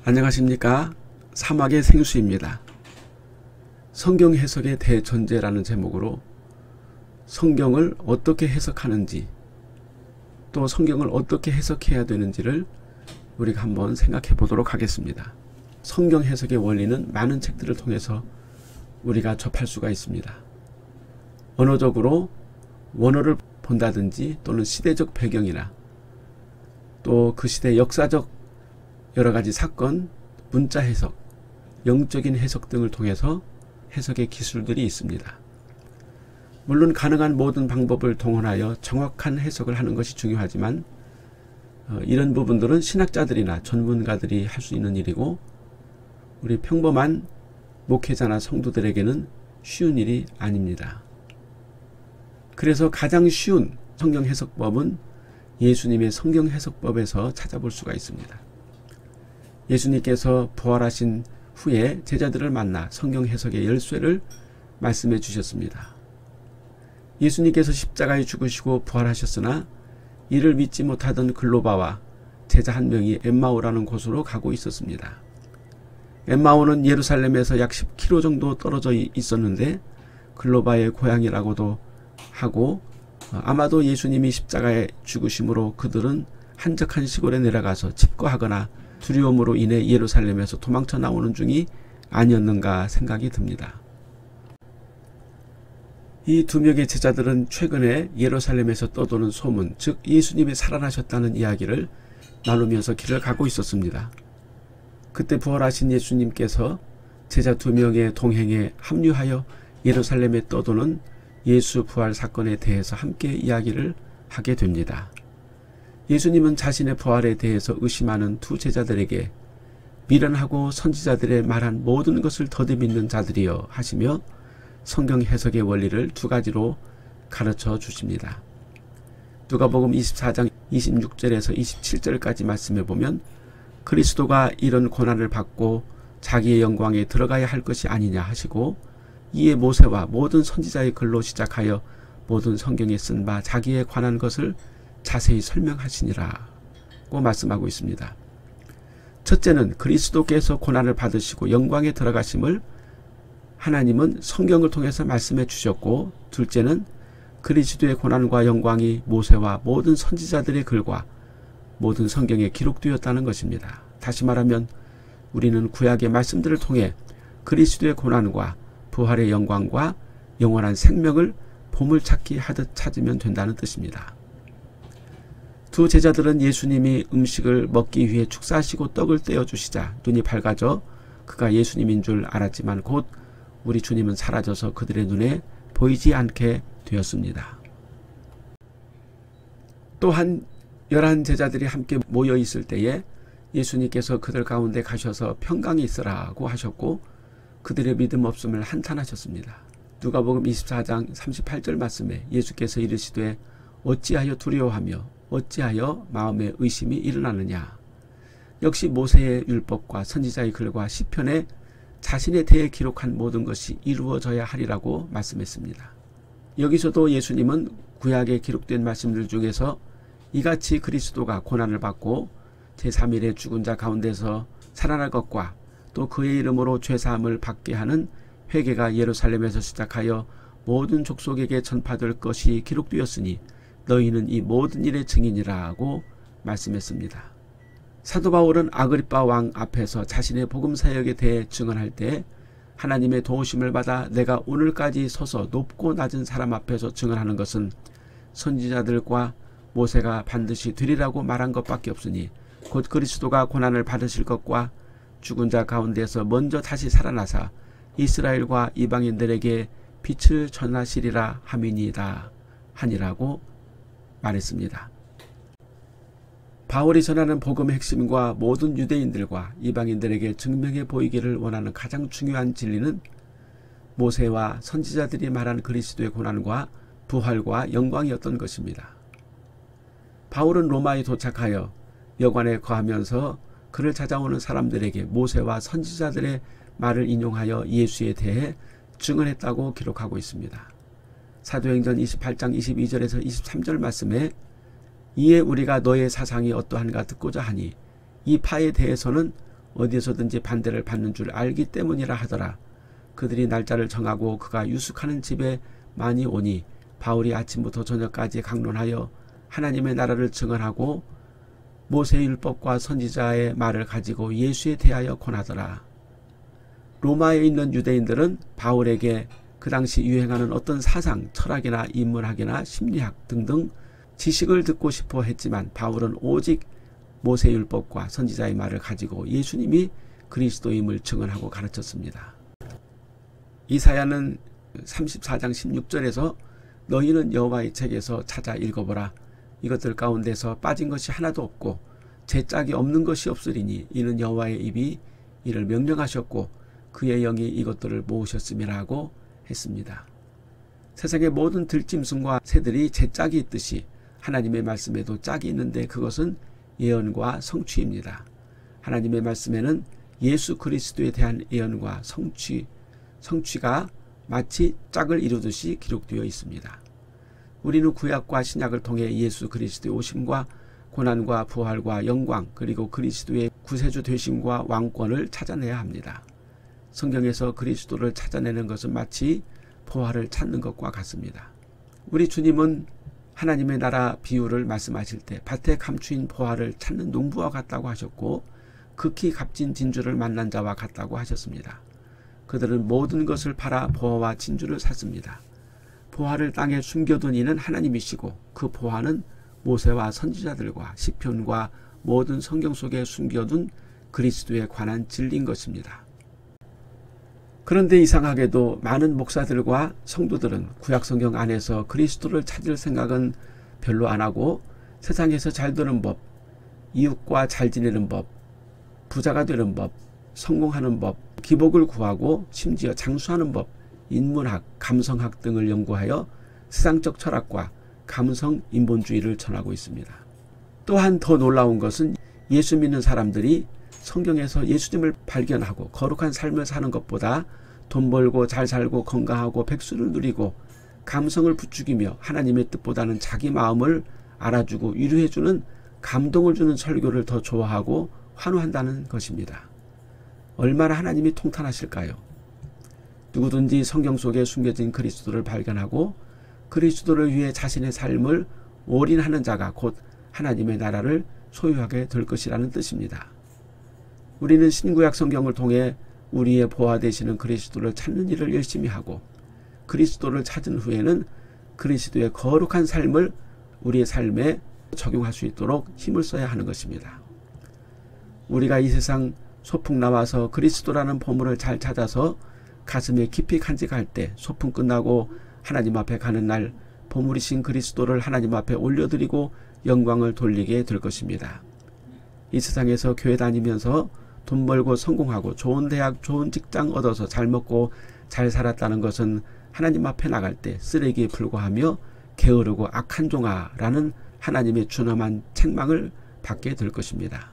안녕하십니까. 사막의 생수입니다. 성경 해석의 대전제라는 제목으로 성경을 어떻게 해석하는지, 또 성경을 어떻게 해석해야 되는지를 우리가 한번 생각해 보도록 하겠습니다. 성경 해석의 원리는 많은 책들을 통해서 우리가 접할 수가 있습니다. 언어적으로 원어를 본다든지, 또는 시대적 배경이나 또 그 시대 역사적 여러가지 사건, 문자 해석, 영적인 해석 등을 통해서 해석의 기술들이 있습니다. 물론 가능한 모든 방법을 동원하여 정확한 해석을 하는 것이 중요하지만 이런 부분들은 신학자들이나 전문가들이 할 수 있는 일이고, 우리 평범한 목회자나 성도들에게는 쉬운 일이 아닙니다. 그래서 가장 쉬운 성경 해석법은 예수님의 성경 해석법에서 찾아볼 수가 있습니다. 예수님께서 부활하신 후에 제자들을 만나 성경 해석의 열쇠를 말씀해 주셨습니다. 예수님께서 십자가에 죽으시고 부활하셨으나 이를 믿지 못하던 글로바와 제자 한 명이 엠마오라는 곳으로 가고 있었습니다. 엠마오는 예루살렘에서 약 10km 정도 떨어져 있었는데 글로바의 고향이라고도 하고, 아마도 예수님이 십자가에 죽으심으로 그들은 한적한 시골에 내려가서 집거하거나 두려움으로 인해 예루살렘에서 도망쳐 나오는 중이 아니었는가 생각이 듭니다. 이 두 명의 제자들은 최근에 예루살렘에서 떠도는 소문, 즉 예수님이 살아나셨다는 이야기를 나누면서 길을 가고 있었습니다. 그때 부활하신 예수님께서 제자 두 명의 동행에 합류하여 예루살렘에 떠도는 예수 부활 사건에 대해서 함께 이야기를 하게 됩니다. 예수님은 자신의 부활에 대해서 의심하는 두 제자들에게 미련하고 선지자들의 말한 모든 것을 더디 믿는 자들이여 하시며 성경 해석의 원리를 두 가지로 가르쳐 주십니다. 누가복음 24장 26절에서 27절까지 말씀해 보면, 그리스도가 이런 고난을 받고 자기의 영광에 들어가야 할 것이 아니냐 하시고, 이에 모세와 모든 선지자의 글로 시작하여 모든 성경에 쓴 바 자기에 관한 것을 자세히 설명하시니라고 말씀하고 있습니다. 첫째는 그리스도께서 고난을 받으시고 영광에 들어가심을 하나님은 성경을 통해서 말씀해 주셨고, 둘째는 그리스도의 고난과 영광이 모세와 모든 선지자들의 글과 모든 성경에 기록되었다는 것입니다. 다시 말하면 우리는 구약의 말씀들을 통해 그리스도의 고난과 부활의 영광과 영원한 생명을 보물찾기 하듯 찾으면 된다는 뜻입니다. 두 제자들은 예수님이 음식을 먹기 위해 축사하시고 떡을 떼어주시자 눈이 밝아져 그가 예수님인 줄 알았지만 곧 우리 주님은 사라져서 그들의 눈에 보이지 않게 되었습니다. 또한 11제자들이 함께 모여 있을 때에 예수님께서 그들 가운데 가셔서 평강이 있으라고 하셨고, 그들의 믿음 없음을 한탄하셨습니다. 누가복음 24장 38절 말씀에 예수께서 이르시되 어찌하여 두려워하며 어찌하여 마음에 의심이 일어나느냐. 역시 모세의 율법과 선지자의 글과 시편에 자신에 대해 기록한 모든 것이 이루어져야 하리라고 말씀했습니다. 여기서도 예수님은 구약에 기록된 말씀들 중에서 이같이 그리스도가 고난을 받고 제3일에 죽은 자 가운데서 살아날 것과 또 그의 이름으로 죄사함을 받게 하는 회개가 예루살렘에서 시작하여 모든 족속에게 전파될 것이 기록되었으니 너희는 이 모든 일의 증인이라고 말씀했습니다. 사도 바울은 아그리빠 왕 앞에서 자신의 복음 사역에 대해 증언할 때 하나님의 도우심을 받아 내가 오늘까지 서서 높고 낮은 사람 앞에서 증언하는 것은 선지자들과 모세가 반드시 되리라고 말한 것밖에 없으니 곧 그리스도가 고난을 받으실 것과 죽은 자 가운데서 먼저 다시 살아나사 이스라엘과 이방인들에게 빛을 전하시리라 함이니이다 하니라고 말했습니다. 바울이 전하는 복음의 핵심과 모든 유대인들과 이방인들에게 증명해 보이기를 원하는 가장 중요한 진리는 모세와 선지자들이 말한 그리스도의 고난과 부활과 영광이었던 것입니다. 바울은 로마에 도착하여 여관에 거하면서 그를 찾아오는 사람들에게 모세와 선지자들의 말을 인용하여 예수에 대해 증언했다고 기록하고 있습니다. 사도행전 28장 22절에서 23절 말씀에 이에 우리가 너의 사상이 어떠한가 듣고자 하니 이 파에 대해서는 어디에서든지 반대를 받는 줄 알기 때문이라 하더라. 그들이 날짜를 정하고 그가 유숙하는 집에 많이 오니 바울이 아침부터 저녁까지 강론하여 하나님의 나라를 증언하고 모세의 율법과 선지자의 말을 가지고 예수에 대하여 권하더라. 로마에 있는 유대인들은 바울에게 그 당시 유행하는 어떤 사상, 철학이나 인문학이나 심리학 등등 지식을 듣고 싶어 했지만 바울은 오직 모세의 율법과 선지자의 말을 가지고 예수님이 그리스도임을 증언하고 가르쳤습니다. 이사야는 34장 16절에서 너희는 여호와의 책에서 찾아 읽어보라. 이것들 가운데서 빠진 것이 하나도 없고 제짝이 없는 것이 없으리니 이는 여호와의 입이 이를 명령하셨고 그의 영이 이것들을 모으셨음이라 하고 했습니다. 세상의 모든 들짐승과 새들이 제짝이 있듯이 하나님의 말씀에도 짝이 있는데 그것은 예언과 성취입니다. 하나님의 말씀에는 예수 그리스도에 대한 예언과 성취가 마치 짝을 이루듯이 기록되어 있습니다. 우리는 구약과 신약을 통해 예수 그리스도의 오심과 고난과 부활과 영광 그리고 그리스도의 구세주 되심과 왕권을 찾아내야 합니다. 성경에서 그리스도를 찾아내는 것은 마치 보화를 찾는 것과 같습니다. 우리 주님은 하나님의 나라 비유를 말씀하실 때 밭에 감추인 보화를 찾는 농부와 같다고 하셨고 극히 값진 진주를 만난 자와 같다고 하셨습니다. 그들은 모든 것을 팔아 보화와 진주를 샀습니다. 보화를 땅에 숨겨둔 이는 하나님이시고 그 보화는 모세와 선지자들과 시편과 모든 성경 속에 숨겨둔 그리스도에 관한 진리인 것입니다. 그런데 이상하게도 많은 목사들과 성도들은 구약성경 안에서 그리스도를 찾을 생각은 별로 안 하고 세상에서 잘 되는 법, 이웃과 잘 지내는 법, 부자가 되는 법, 성공하는 법, 기복을 구하고 심지어 장수하는 법, 인문학, 감성학 등을 연구하여 세상적 철학과 감성 인본주의를 전하고 있습니다. 또한 더 놀라운 것은 예수 믿는 사람들이 성경에서 예수님을 발견하고 거룩한 삶을 사는 것보다 돈 벌고 잘 살고 건강하고 백수를 누리고 감성을 부추기며 하나님의 뜻보다는 자기 마음을 알아주고 위로해주는 감동을 주는 설교를 더 좋아하고 환호한다는 것입니다. 얼마나 하나님이 통탄하실까요? 누구든지 성경 속에 숨겨진 그리스도를 발견하고 그리스도를 위해 자신의 삶을 올인하는 자가 곧 하나님의 나라를 소유하게 될 것이라는 뜻입니다. 우리는 신구약 성경을 통해 우리의 보화 되시는 그리스도를 찾는 일을 열심히 하고 그리스도를 찾은 후에는 그리스도의 거룩한 삶을 우리의 삶에 적용할 수 있도록 힘을 써야 하는 것입니다. 우리가 이 세상 소풍 나와서 그리스도라는 보물을 잘 찾아서 가슴에 깊이 간직할 때 소풍 끝나고 하나님 앞에 가는 날 보물이신 그리스도를 하나님 앞에 올려드리고 영광을 돌리게 될 것입니다. 이 세상에서 교회 다니면서 돈 벌고 성공하고 좋은 대학 좋은 직장 얻어서 잘 먹고 잘 살았다는 것은 하나님 앞에 나갈 때 쓰레기에 불과하며 게으르고 악한 종아라는 하나님의 준엄한 책망을 받게 될 것입니다.